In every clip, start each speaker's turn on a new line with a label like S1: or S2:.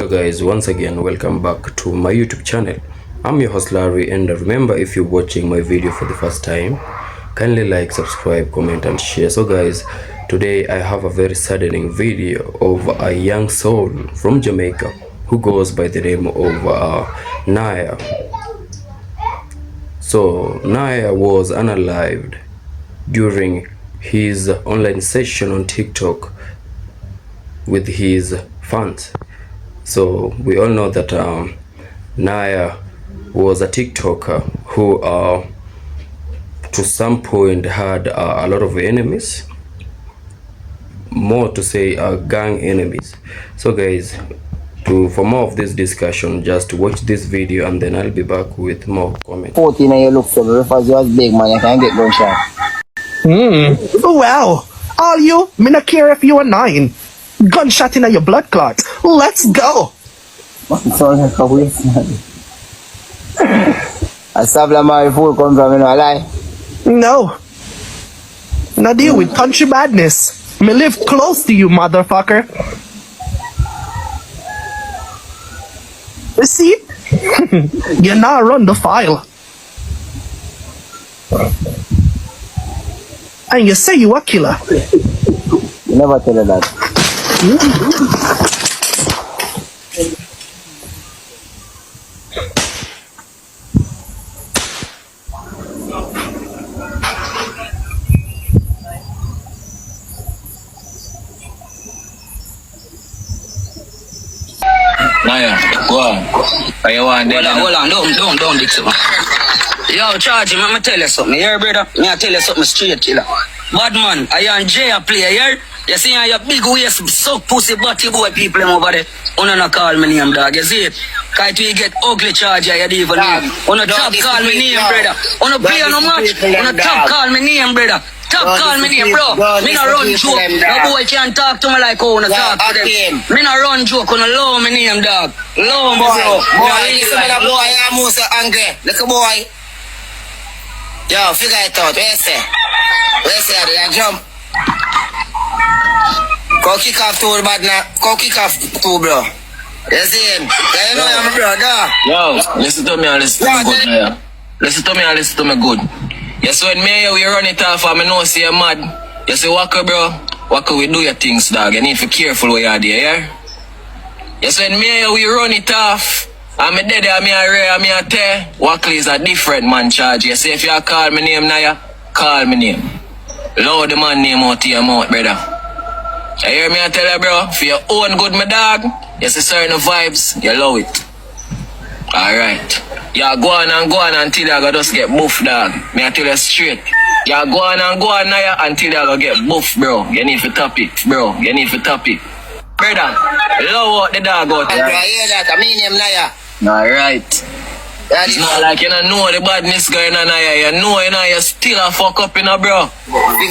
S1: Hello guys, once again welcome back to my YouTube channel. I'm your host Larry, and remember, if you're watching my video for the first time, kindly like, subscribe, comment and share. So guys, today I have a very saddening video of a young soul from Jamaica who goes by the name of Niah. So Niah was unalived during his online session on TikTok with his fans. So we all know that Niah was a TikToker who to some point had a lot of enemies, more to say gang enemies. So guys, for more of this discussion, just watch this video and then I'll be back with more comments.
S2: 14 and you look for me, if I was big man, you can get gunshot.
S3: Well, all you, me not care if you are 9. Gunshot in your blood clot. Let's go.
S2: It's all like a waste, man. I stop la my fool come from, you know, lie.
S3: No. Now deal with country badness. Me live close to you, motherfucker. You see? You now run the file. And you say you a killer.
S2: You never tell her that.
S4: Niah, go on. Are you want
S5: Hold on, don't Dixon. Yo, charge him, I'ma tell you something. Here, brother, me I tell you something straight, killer. Bad man, I am Jay a player here. You see how your big waist suck pussy butty boy people them over there. Una no call me name, dog. You see it? Cause we get ugly charge you don't even name. Una top call me name, brother. Una play no match. Una top call me name, brother. Top call me name, bro. Me no run joke. No boy can't talk to me like how una talk to them. Me no run joke. Una low me name, dog. Low me, bro.
S2: Boy, listen to the boy, I'm most angry. Look a boy. Yo, figure it out. Where you say? They jump. Go kick off too, bad now. Go kick off too, bro. You see him? You know I'm a brother.
S4: Yo, listen to me and listen to me good, Niah. Listen to me and listen to me good. You see when me we run it off and I know say you're mad. You see Waka, bro. Waka, we do your things, dog. You need to be careful where you're there, yeah? You see when me we run it off. I'm a dead, I'm a rare, I'm a tear. Waka is a different man charge. You see if you call me name, Niah, call me name. Load the man name out to your mouth, brother. You hear me I tell you, bro? For your own good, my dog, you see certain vibes, you love it. Alright. You go on until you go just get buff, dog. Me I tell you straight. You go on, Niah, until you go get buff, bro. You need to top it, bro. You need to top it. Brother, love out the dog out there.
S2: I hear that. I mean him, Niah.
S4: Alright. It's not like you don't know the badness going on here. You know, you still a fuck up, bro.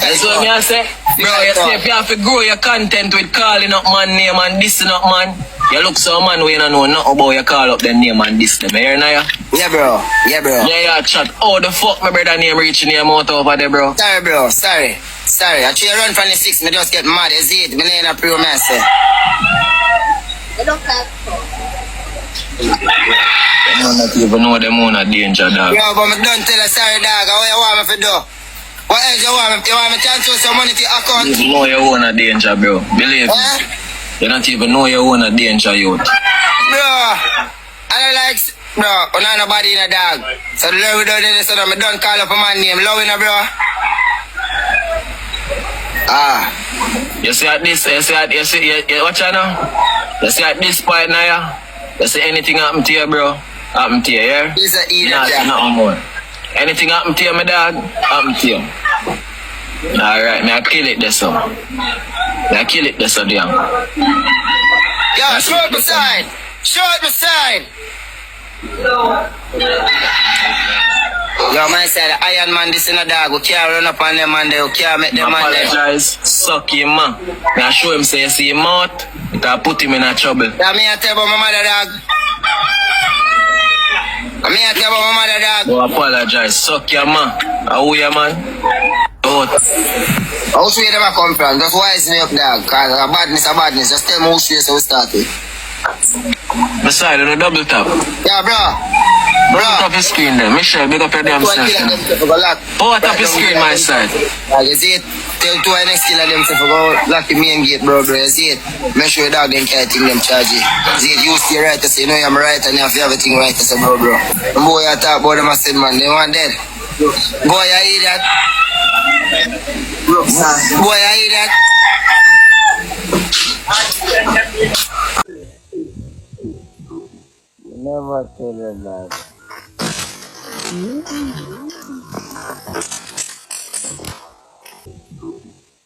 S4: That's what me I say. Bro, you say if you have to grow your content with calling up man name and dissing up man, you look so man where you don't know nothing about you call up the name and diss them. You hear, Niah?
S2: Yeah, bro.
S4: Yeah, chat. Oh, the fuck my brother name reaching your mouth over there, bro?
S2: Sorry, bro. Sorry. I try run from the 6, me just get mad. You see it? Me ain't a pro man, say.
S4: You don't even know them on a danger, dog.
S2: Yo, but me don't tell you, sorry, dog. What you want me to do? What else you want me? You want me to transfer some money to your account?
S4: You know you own a danger, bro. Believe me. You don't even know you own a danger, youth.
S2: Bro, I don't like... Bro, I'm not nobody in a dog. So the love we don't do this, so I don't call up a man name. Love in a bro.
S4: You see at this, watch out now? You see at this point, Niah? You see anything happen to you, bro? Happen to you, yeah?
S2: He's an idiot.
S4: Nothing more. Anything happen to you, my dog? Happen to you. Alright, may I kill it this one. May I kill it this one, damn.
S2: Yo, show it my side. Yo, man said the Iron Man this in a dog. We can't run up on them and they can't make them man there.
S4: Apologize. Suck him, man. May I show him say you see him out, it will put him in a trouble.
S2: Yeah, me I tell about my mother dog. Me I tell about my mother dog.
S4: No apologize. Suck your man. How you, man? Out.
S2: How should you never come from? Just wise me up, dog. Cause a badness. Just tell me who should you so we start with.
S4: Beside of the double tap.
S2: Yeah, bro.
S4: Double tap your screen there. Michelle, big up your damn self. Power tap your screen, my side.
S2: You see it? Tell two next killer them to go lock the main gate, bro. You see it? Make sure the dog them can't think them charge it. See it? You stay right to say, you know I'm right and you have everything right to say, bro. The boy you talk about them, I said, man, they want dead. Boy, you hear that? Boy, you hear that? Never tell them that.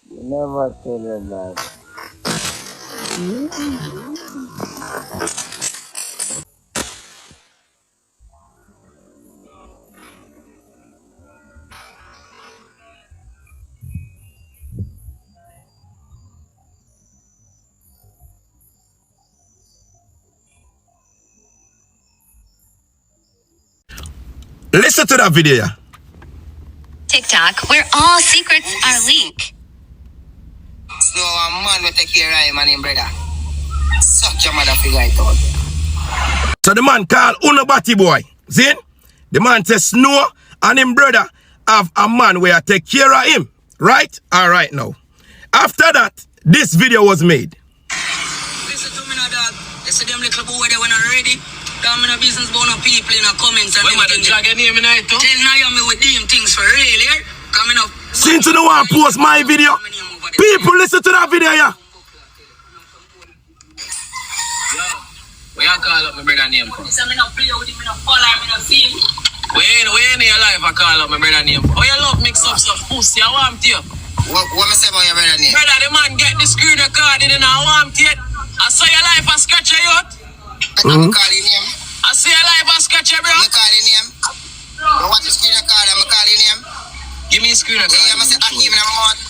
S2: Never tell them that.
S6: Listen to that video.
S7: TikTok, where all secrets are leaked.
S2: Snow a man will take care of him and him brother. Suck your mother figure it out.
S6: So the man called Uno Batty Boy. See? The man says Snow and him brother have a man where take care of him. Right? Alright now. After that, this video was made.
S5: Listen to me now, dog. They say them little boy they when I'm ready. Come in a business about no people in the comments and
S4: them drag your name in it too?
S5: Tell Niah me with them things for real, yeah? Coming up.
S6: Since you don't want to post my video, people listen to that video, yeah.
S4: Where you call up my brother name from?
S5: So me not play with him, me not follow him, me not see him.
S4: Where in your life I call up my brother name from? Oh, you love mix up stuff, pussy, I want you.
S2: What me say about your brother name?
S4: Brother, the man get the screen recorded and I want it. I saw your life I scratch you out.
S2: I'm calling him.
S4: I see your life I scratch you, bro.
S2: I'm calling him. You want the screen record? I'm calling him.
S4: Give me a screen record.
S2: Yeah, I'm say Akim in my mouth.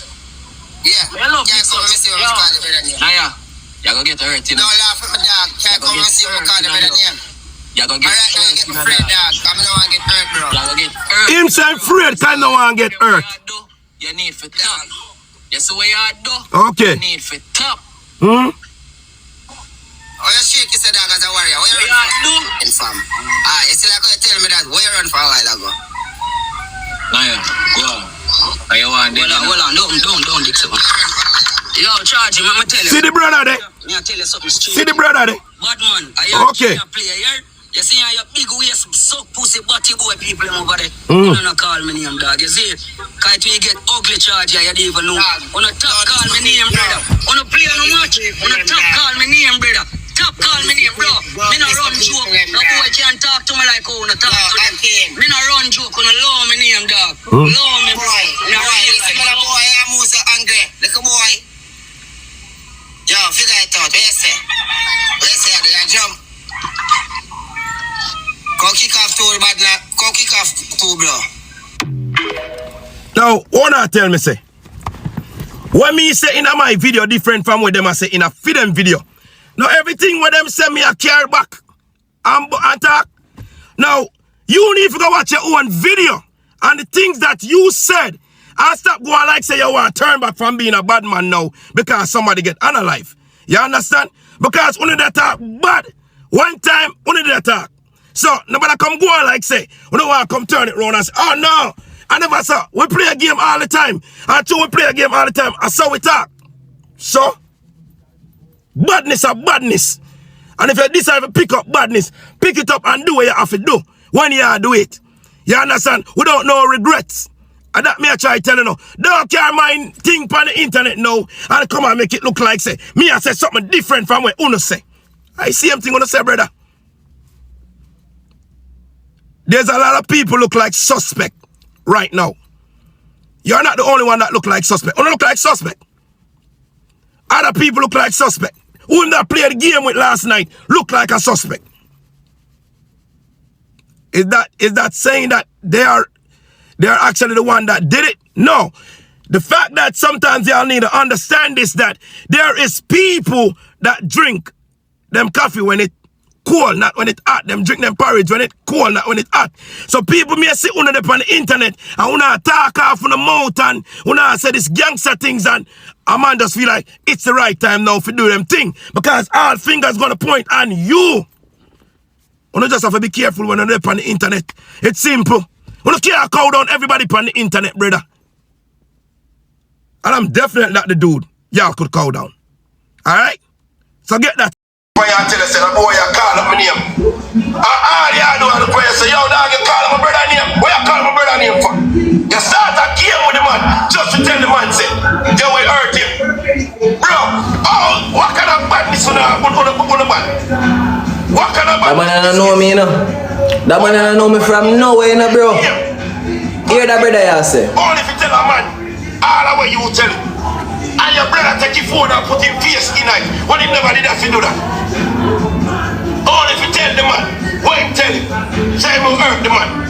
S2: Yeah.
S4: I love
S2: Can't come and see what I'm calling brother name.
S4: Niah, you're going to get hurt, you know.
S2: Don't laugh at my dog. Can't come and see what I'm calling brother name.
S4: You're going to get
S2: hurt. Alright, get afraid, dog. I'm not want to get hurt, bro.
S4: You're going to get hurt.
S6: Him say afraid kind of want to get hurt.
S4: You need for top. You see what you do?
S6: Okay.
S4: You need for top.
S2: Oh, you shake your dog as a warrior. Where you run from? Fam. You see like you tell me that. Where you run for a while ago?
S4: Niah, go on. Are you want it?
S5: Hold on, don't Dixon. Yo, charge him, I'ma tell you.
S6: See the brother there?
S5: Me I tell you something straight.
S6: See the brother there?
S5: Bad man, I hear
S6: Okay.
S5: a player here. You see how your big waist suck pussy body boy people them over there. You don't call me name, dog. You see it? Cause we get ugly charge here, you don't even know. On a top call me name, brother. On a play no match. On a top call me name, brother. Top call me name, bro. Me no run joke. No boy can't talk to me like how no talk to them. Me no run joke. On a low me name, dog. Low me, bro.
S2: Boy, listen to the boy. I'm also angry. Look a boy. Yo, figure it out. Where you say? Where you say? They are jump. Go kick off two, bad now. Go kick off two, bro.
S6: Now, wanna tell me say, when me say in my video different from what them I say in a film video. Now everything what them say me I carry back and talk. Now, you need to go watch your own video and the things that you said. And stop going like say you want to turn back from being a bad man now because somebody get unalive. You understand? Because only that talk bad. One time, only that talk. So, nobody come go on like say, we don't want to come turn it around and say, oh no, I never saw. We play a game all the time. And two, we play a game all the time. And so we talk. So, badness are badness. And if you decide to pick up badness, pick it up and do what you have to do. When you do it. You understand? Without no regrets. And that me I try telling you. Don't care my thing on the internet now and come and make it look like say, me I say something different from what Uno say. I see something Uno say, brother. There's a lot of people look like suspect right now. You're not the only one that look like suspect. Uno look like suspect. Other people look like suspect. Who that played the game with last night look like a suspect. Is that saying that they are actually the one that did it? No. The fact that sometimes y'all need to understand is that there is people that drink them coffee when it cold, not when it hot. Them drink them porridge when it cold, not when it hot. So people may sit under them on the internet and wanna talk off on the mouth and wanna say this gangster things and a man just feel like it's the right time now to do them thing because all fingers gonna point on you. You just have to be careful when you're on the internet. It's simple. You can't cow down everybody on the internet, brother. And I'm definitely not the dude y'all could cow down. Alright? So get that. Boy, I tell you, say, boy, you call up my name. All you do is the prayer, say, yo, dog, you call my brother name. What you call my brother name for? You start a game with the man, just to tell the man, say, you will hurt him. Bro, what kind of badness on the man? What kind of badness?
S4: That man don't know me, you know. That man don't know me from nowhere, you know, bro. Hear that brother, you say.
S6: Only if you tell a man, all the way you will tell him. And your brother take your phone and put him face in it when he never did have to do that. Only if you tell the man, what him tell him, say him will hurt the man.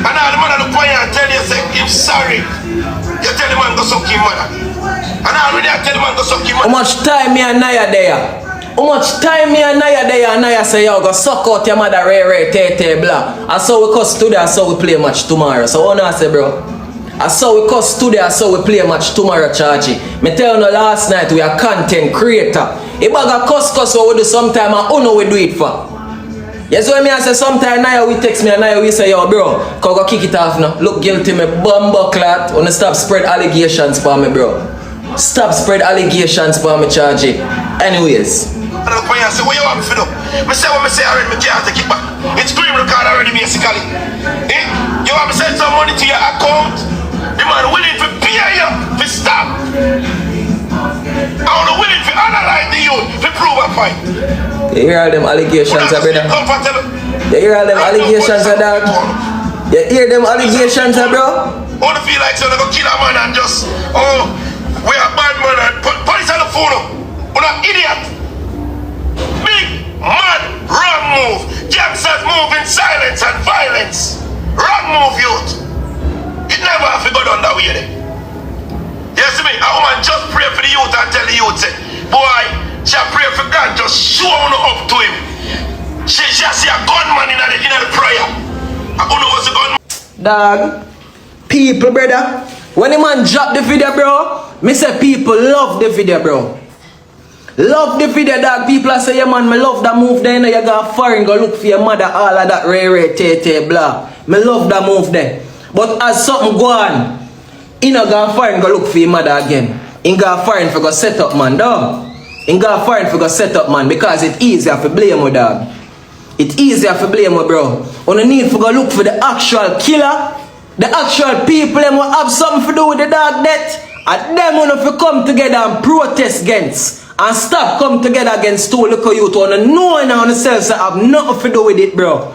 S6: And all the man on the point and tell you, say, him sorry. You tell the man go suck him mother. And already I tell the man go suck him mother.
S4: How much time me and Niah there? How much time me and Niah there? And Niah say, yo, go suck out your mother, ray, blah. And so we cuss today, and so we play match tomorrow. So what I say, bro? I saw we cuss today, I saw we play a match tomorrow, Chargy. Me tell you last night we are content creator. If I got cuss what we do sometime, I don't know we do it for. Yes, when me I say sometime Niah we text me and Niah we say, yo bro, come go kick it off now. Look guilty, me bumbo clat. Wanna stop spread allegations for me, bro. Stop spread allegations for me, Chargy. Anyways.
S6: I say, what you want me to do? I say what I say already, I can't take it back. It's screen record already, basically. You want me to send some money to your account? The man willing to pay you to stop. I'm willing to analyze the youth to prove a point.
S4: You hear all them allegations, brother? You hear all them allegations, dog? You hear them allegations, bro?
S6: I want to feel like so they go kill a man and just, we are bad man and police on the phone. We're not idiot. Big, mad, wrong move. Gangsters move in silence and violence. Wrong move, youth. It never have to go down that way. You see me? A woman just pray for the youth and tell the youth, say, boy, she pray for God, just show on up to him. She see a gunman in the prayer. I don't know what's a gunman.
S4: Dog, people, brother, when the man drop the video, bro, me say people love the video, bro. Love the video, dog. People say, yeah, man, me love that move there. You go foreign, go look for your mother, all of that ray, blah. Me love that move there. But as something go on, he not go foreign, go look for your mother again. He go foreign for go set up, man, dog. He go foreign for go set up, man, because it's easier for blame you, dog. It's easier for blame you, bro. On the need for go look for the actual killer, the actual people, them will have something to do with the dog death. And them want to come together and protest against. And stop come together against two little youth. On the knowing on themselves that have nothing to do with it, bro.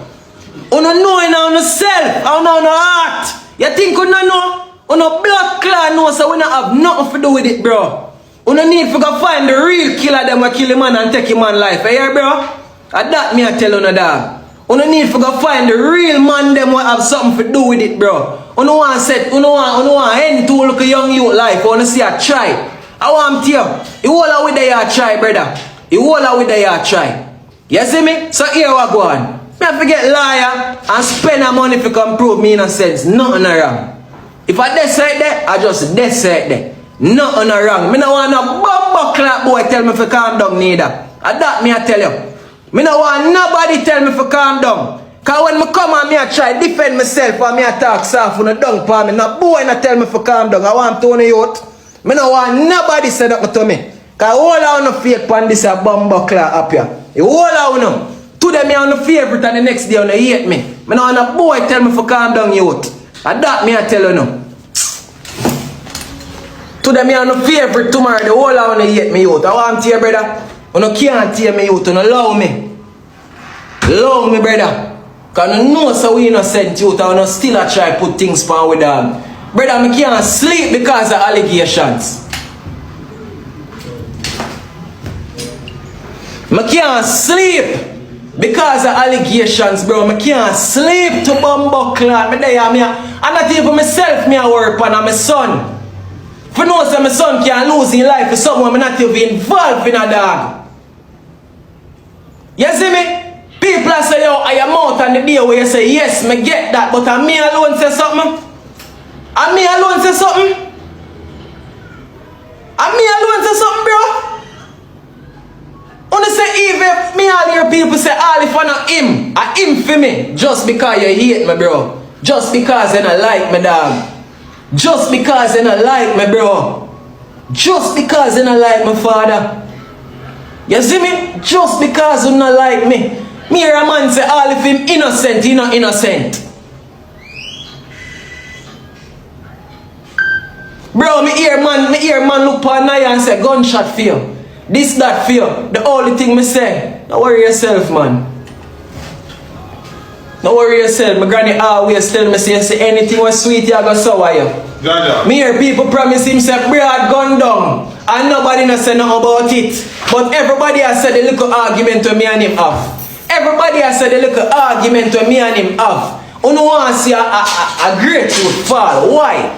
S4: On the knowing on yourself, on the heart. You think you don't know? On the blood clan know, so we don't have nothing to do with it, bro. On the need for go find the real killer, them will kill him man and take him man life. You hear, bro? And that me I tell you, dog. On the need for go find the real man, them will have something to do with it, bro. On the one set, on the one end to look a young youth life. I want to see a try. I want to tell you, all out with the yard try, brother. You all out with the yard try. You see me? So here we go on. I forget liar and spend the money to come prove me innocence. Nothing wrong. If I decide that, I just decide that. Nothing wrong. Me no want no bumbo clap boy tell me to calm down neither. And that me I tell you. Me no want nobody tell me to calm down. Cause when me come and me I try defend myself and me I talk soft on the dung for me, no boy no tell me to calm down. I want to youth. Me no want nobody say that to me. Cause all I want to fake pan this a bumbo clap up here. All I want to. Today me on the favorite and the next day on the hate me. Me no want a boy tell me to calm down youth. And that me I tell you now. Today me on the favorite, tomorrow the whole I want to hate me youth. I want to hear brother. You no can't hear me youth. You no love me. Love me brother. Cause you know so we innocent youth and you still a try put things pan with dog. Brother me can't sleep because of allegations. Me can't sleep. Because of allegations, bro, I can't sleep to bumbo clan. And not even myself, me I work on, and my son. If you know that my son can't lose his life for someone, I'm not even involved in a dog. You see me? People say, yo, I am out on the day where you say, yes, me get that, but I me alone say something. I me alone say something. I me alone say something, bro. Wanna say If me all your people say all if I not him, I him for me. Just because you hate me, bro. Just because you don't like me, dog. Just because you don't like me, bro. Just because you don't like my father. You see me? Just because you don't like me. Me hear a man say all if him innocent, he not innocent. Bro, me hear man look for Niah and say gunshot for you. This, that for you. The only thing me say, don't worry yourself, man. Don't worry yourself. My granny always tell me, say anything was sweet, you go sour you. Me hear people promise him, say, Brad gun down. And nobody no say nothing about it. But everybody has said the little argument to me and him have. Everybody has said the little argument to me and him have. You don't want to see a great youth fall. Why?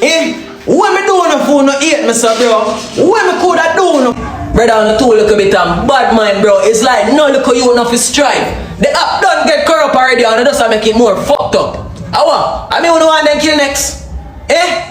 S4: Eh? What me doing if you no hate me, sir, bro? What me could have done? Brother, on the two little bit of bad mind, bro. It's like no little you enough to strive. The app don't get corrupt already and it just make it more fucked up. I mean, you want them kill next? Eh?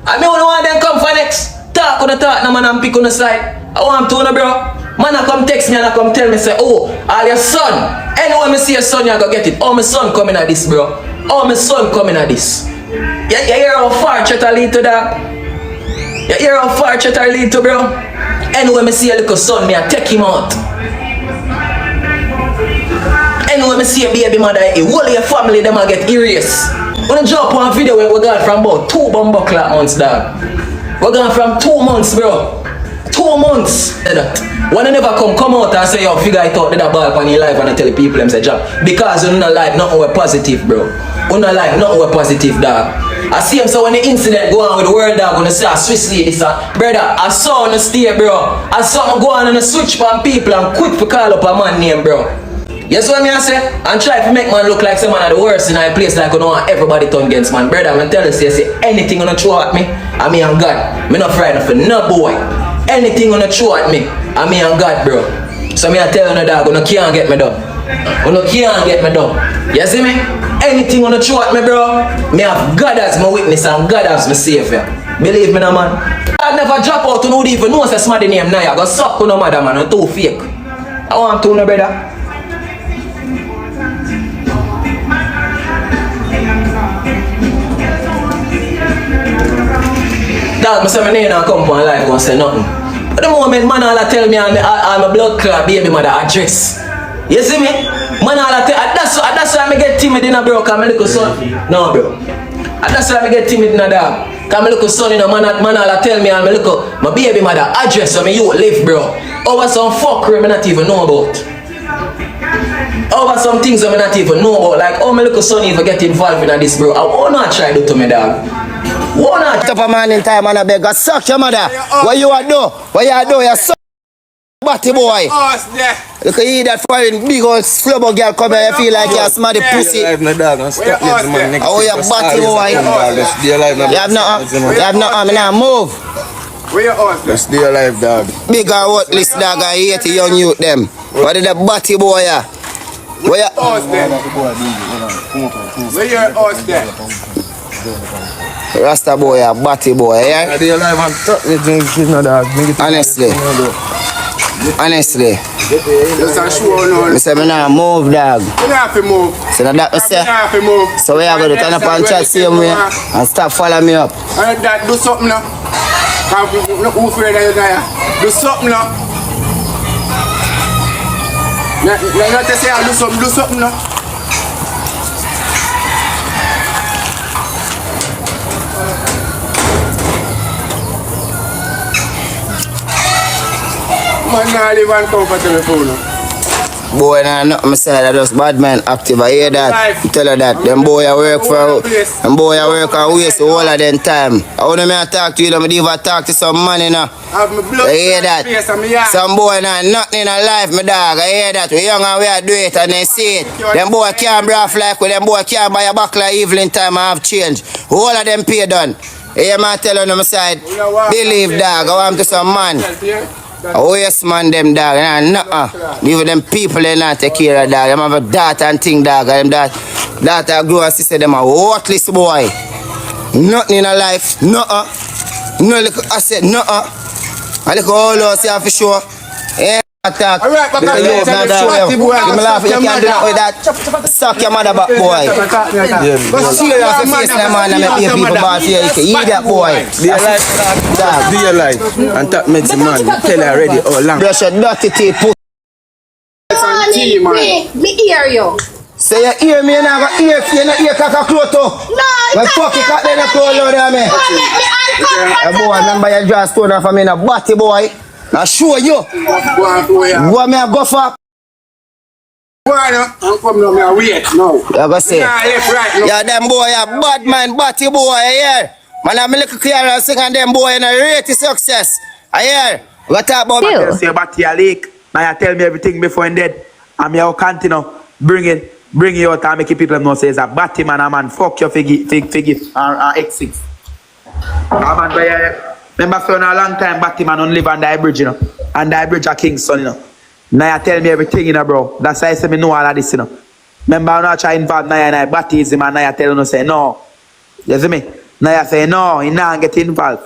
S4: I mean, you want them come for next? Talk on the talk, no man, and pick on the side. I want to know, bro. Man, I come text me and I come tell me, say, oh, all your son. Anyone me see your son, you go get it. Oh, my son coming at this, bro. Oh, my son coming at this. You hear how far chatter lead to that? You hear how far chatter lead to, bro? Anyway, me see a little son, me I take him out. Anyway, me see a baby mother, a whole of your family, them I get erased. When I drop one video where we got from about 2 bumbuckler months, dog. We got from 2 months, bro. 2 months. When I never come out and say, yo, figure I thought that ball upon your life and I tell the people them say job. Because you don't like nothing with positive, bro. You don't like nothing with positive, dog. I see him so when the incident go on with the world dog, when they say I Swiss lady, brother, I saw on the stay, bro. I saw him go on and switch from people and quick to call up a man name, bro. Yes, what I say? And try to make man look like someone at the worst in a place like you know everybody turn against man. Brother, I'm tell you, say anything gonna throw at me, I mean I'm God. Me not frightened for no boy. Anything gonna throw at me, I mean I'm God, bro. So me I tell you dog, you can't get me done. You can't get me done. You see me? Anything gonna throw at me, bro. Me have God as my witness and God as my savior. Believe me, no man. I never drop out to no even know say somebody named Niah. Go suck on no mother man, too fake. I want to know, brother. Dog, I say my name not come for life, gonna say nothing. But the moment man all tell me I'm a blood clot baby mother address. You see me? Man all tell that's why I get timid in a bro, cause my little son. No bro. That's why I get timid in a dog. Cause my little son in a man all tell me I'm my baby mother address so me you live, bro. Over some fuckery I not even know about. Over some things I not even know about. Like my little son even get involved in this, bro. I wanna try to do to me, dog. What
S2: Top of man in time and I beg a suck your mother. What you are do? What you are do? You suck batty boy. Look at you that foreign big old flubber girl come here. You feel like you're smarty pussy. Oh you batty boy. You have no arm now move.
S8: Where your horse?
S2: Just stay alive, dog. Big or what list dog and 80 young youth them. What is that batty boy ya?
S8: Where your horse there? Where your horse there?
S2: Rasta boy, a batty boy, yeah? Honestly. I say, I not move, dog.
S8: You don't have to move.
S2: So that I say, so we are going to turn up and chat same way and stop following me up.
S8: And that do something now. Who afraid of you, Niah? Do something now. Not to say I do something now. Man, I live and comfortable phone.
S2: Boy, nah, nothing say that just bad man active. I hear that. I tell her that. Them boy I work for them boy I work and waste all of them time. I want me to talk to you, them even talk to some man, you know. I hear that. Some boy nah nothing in a life, my dog. I hear that. We young and we are do it and they see it. Them boy can't braff like with them boy can't buy a buckle of evening time and have change. All of them pay done. Here man tell on them side. Believe dog, I want to some man. Oh yes man them dog, even them people they not take care of dog. Them have a daughter and thing dog. Them daughter grow and sister them a worthless boy. Nothing in a life, no little asset, no. I look all those here for sure. Yeah. Attack.
S8: Alright, but
S2: Because
S8: I
S2: now
S8: Batty boy,
S2: give me laugh. You can't do that with that. Suck your mother back, boy. But serious your face now, man. And make people boss here. You idiot, boy.
S9: Be alive, dog. Be alive. And that makes the man tell her already all along.
S2: Brush your dirty teeth, pussy.
S10: Me hear you.
S2: Say you hear me, you know, you know, ear cock a close to.
S10: No,
S2: When fuck you cut then a close load of me. Boy, remember your draw stone off of me in a body, boy. I show you. Go me a go for.
S8: I'm coming now, me a wait now.
S2: You go say.
S8: Yeah, left, right, no.
S2: Yeah, them boy, a bad man, batty boy, I hear. Man, I'm a little clearance sing and them boy in a rate success. I hear. What talk about?
S11: I say about your leak. Niah tell me everything before I'm dead. I'm here continue bring you out and make people know say it's a batty man, a man. Fuck your figgy X6. Man, but remember for a long time, batty man don't live under the bridge, you know. Under the bridge of Kingston, you know. Niah tell me everything, you know, bro. That's why I say me know all of this, you know. Remember, I'm not trying to involve Niah and I batty is him and Niah tell you say no. You see me? Niah say no, he not get involved.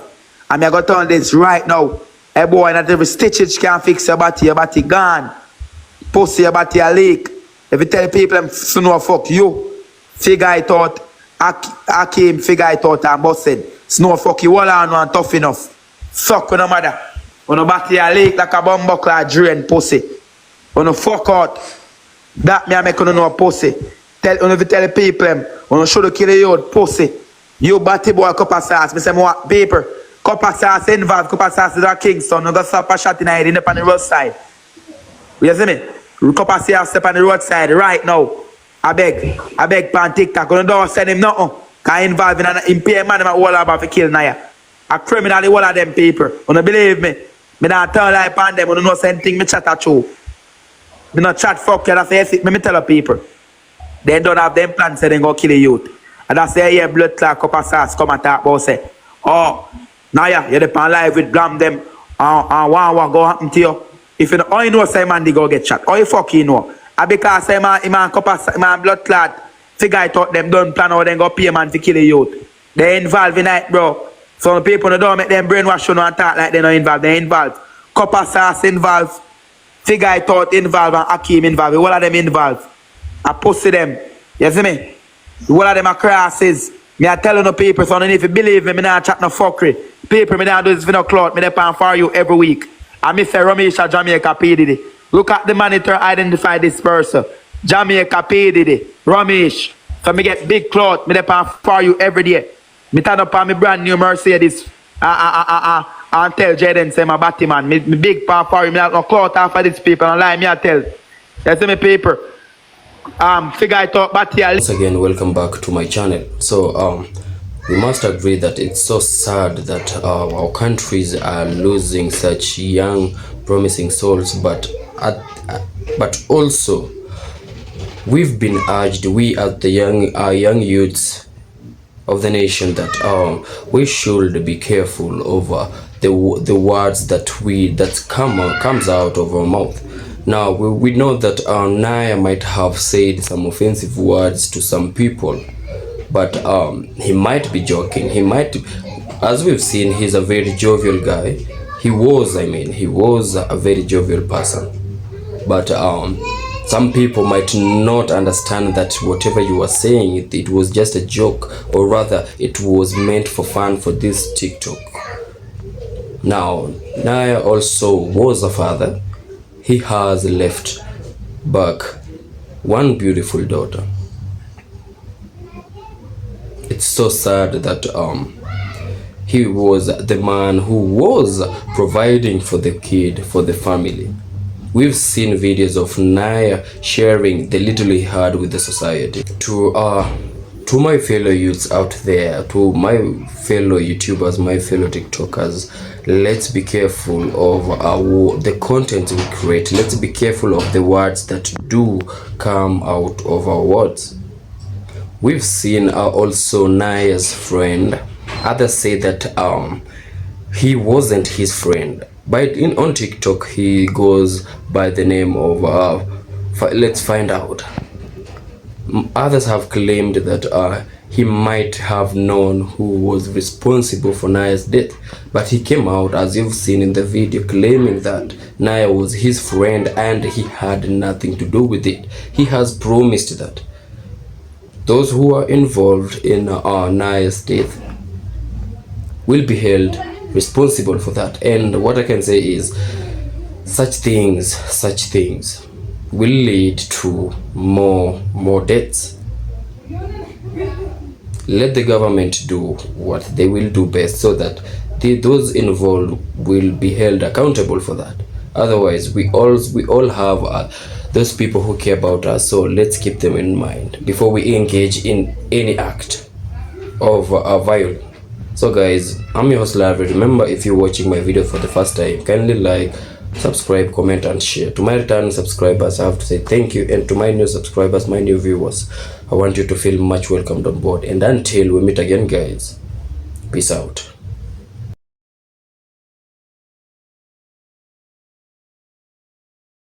S11: And I got on this right now. Hey boy, not every stitches can fix your body gone. Pussy your body a leak. If you tell people them so no fuck you, figure it out. Akim figure it out and busted. Snow fuck you all on and tough enough. Fuck with no matter. When your body a leak like a bomb buckler drain pussy. When you fuck out, that me I make you know pussy. When you tell the people them, when you should have kill you pussy. You batty boy cup of sauce. Me say more paper. Cup of sauce involved. Cup of sauce is a Kingston. You go stop a shot in the head in on the road side. You see me? Cup of sauce step on the roadside right now. I beg pan Tick-Tocker. You don't send him nothing. Because involved in an impairment man all about to kill Niah. A criminal all of them people. You don't believe me? Me not tell lie upon them. You don't know something me chat at you. Me not chat fuck you. That's yes, me tell the people. They don't have them plans so they go kill the youth. And that's say yeah, blood clot cup of sauce come and talk about say, oh, Niah, you're the live with blam them and what go happen to you. If you know, all you know say man they go get shot. All you fucking know. And because say man cup of man blood clot figure I thought them don't plan how they go pay man to kill the youth. They involved in it, bro. Some people don't make them brainwash you and talk like they not involved. They involved. Cup of sauce involved. Figure I thought involved and Akim involved. All of them involved. I pussy them. You see me? All of them are crosses. Me I tell you no people, so if you believe me, me not chat no fuckery. People, me not do this for no clout. Me depend for you every week. And me say Ramesh a Jamaica P. Diddy. Look at the monitor, identify this person. Jamaica P. Diddy. Ramesh. So me get big clout. Me depend for you every day. Me turn up on me brand new Mercedes. And tell Jaden say my batty man. Me big pan for you. Me not no clout after these people. And lie me I tell. You see me paper. Figure I talk batty.
S1: Once again, welcome back to my channel. So we must agree that it's so sad that our countries are losing such young promising souls, but also we've been urged, we as the young youths of the nation, that we should be careful over the words that comes out of our mouth. Now we know that Niah might have said some offensive words to some people, but he might be joking. He might, as we've seen, he's a very jovial guy. He was a very jovial person. But some people might not understand that whatever you were saying, it was just a joke, or rather, it was meant for fun for this TikTok. Now, Niah also was a father. He has left back one beautiful daughter. It's so sad that he was the man who was providing for the kid, for the family. We've seen videos of Niah sharing the little he had with the society. To my fellow youths out there, to my fellow YouTubers, my fellow TikTokers, let's be careful of the content we create. Let's be careful of the words that do come out of our words. We've seen also Niah's friend. Others say that he wasn't his friend. But on TikTok, he goes by the name of let's find out. Others have claimed that he might have known who was responsible for Niah's death, but he came out, as you've seen in the video, claiming that Niah was his friend and he had nothing to do with it. He has promised that those who are involved in Niah's death will be held responsible for that. And what I can say is, such things will lead to more deaths. Let the government do what they will do best, so that those involved will be held accountable for that. Otherwise, we all have those people who care about us, so let's keep them in mind before we engage in any act of violence. So guys, I'm your host Larry. Remember, if you're watching my video for the first time, kindly like, subscribe, comment and share. To my returning subscribers, I have to say thank you, and to my new subscribers, my new viewers, I want you to feel much welcomed on board. And until we meet again guys, peace out.